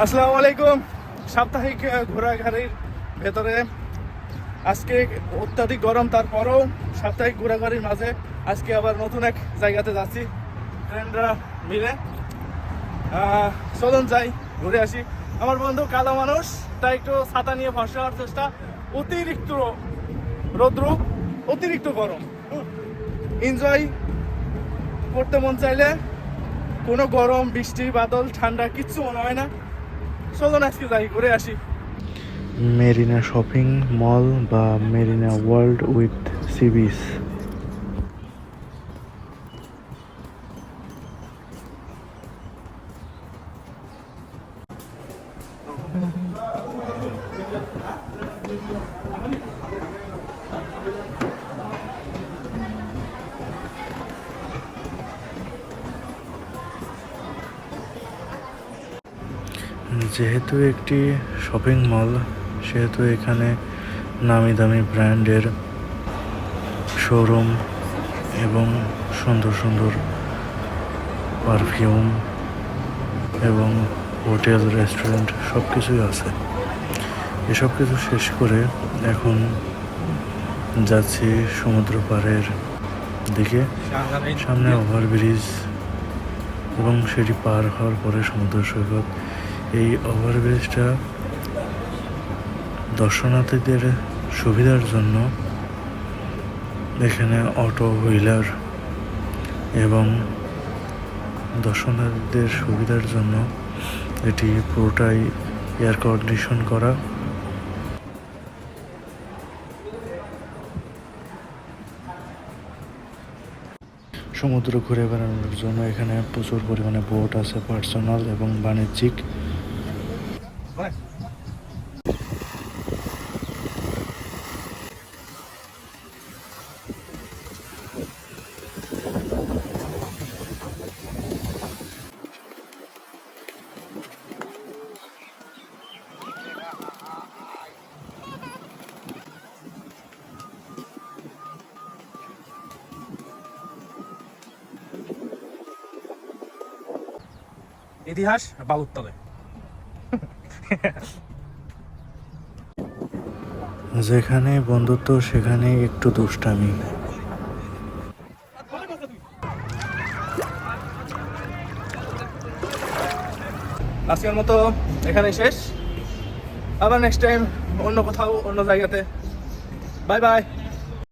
আসসালামু আলাইকুম। সাপ্তাহিক ঘোরাঘুরির ভেতরে আজকে অত্যাধিক গরম, তারপরেও সাপ্তাহিক ঘোরাঘুরির মাঝে আজকে আবার নতুন এক জায়গাতে যাচ্ছি ফ্রেন্ডরা মিলে। চলুন যাই, ঘুরে আসি। আমার বন্ধু কালো মানুষ, তাই একটু ছাতা নিয়ে ভাসা হওয়ার চেষ্টা। অতিরিক্ত রৌদ্র, অতিরিক্ত গরম, এনজয় করতে মন চাইলে কোনো গরম, বৃষ্টি, বাদল, ঠান্ডা কিচ্ছু মনে হয় না। চলুন আজকে যাই, ঘুরে আসি। মেরিনা শপিং মল বা Marina world with sea beach. যেহেতু একটি শপিং মল, সেহেতু এখানে নামি দামি ব্র্যান্ডের শোরুম এবং সুন্দর সুন্দর পারফিউম এবং হোটেল, রেস্টুরেন্ট সব কিছুই আছে। এসব কিছু শেষ করে এখন যাচ্ছি সমুদ্র পাড়ের দিকে। সামনে ওভারব্রিজ এবং সেটি পার হওয়ার পরে সমুদ্র সৈকত। এই ওভারব্রিজটা দর্শনার্থীদের সুবিধার জন্য এখানে অটো হুইলার এবং দর্শনার্থীদের সুবিধার জন্য এটি পুরোটাই এয়ার কন্ডিশন করা। সমুদ্র ঘুরে বেড়ানোর জন্য এখানে প্রচুর পরিমাণে বোট আছে, পার্সোনাল এবং বাণিজ্যিক। ইতিহাস বালুর তলে। যেখানে বন্ধুত্ব সেখানে একটু দুষ্টামি। আজকের মতো এখানে শেষ। আবার নেক্সট টাইম অন্য কোথাও, অন্য জায়গাতে। Bye bye.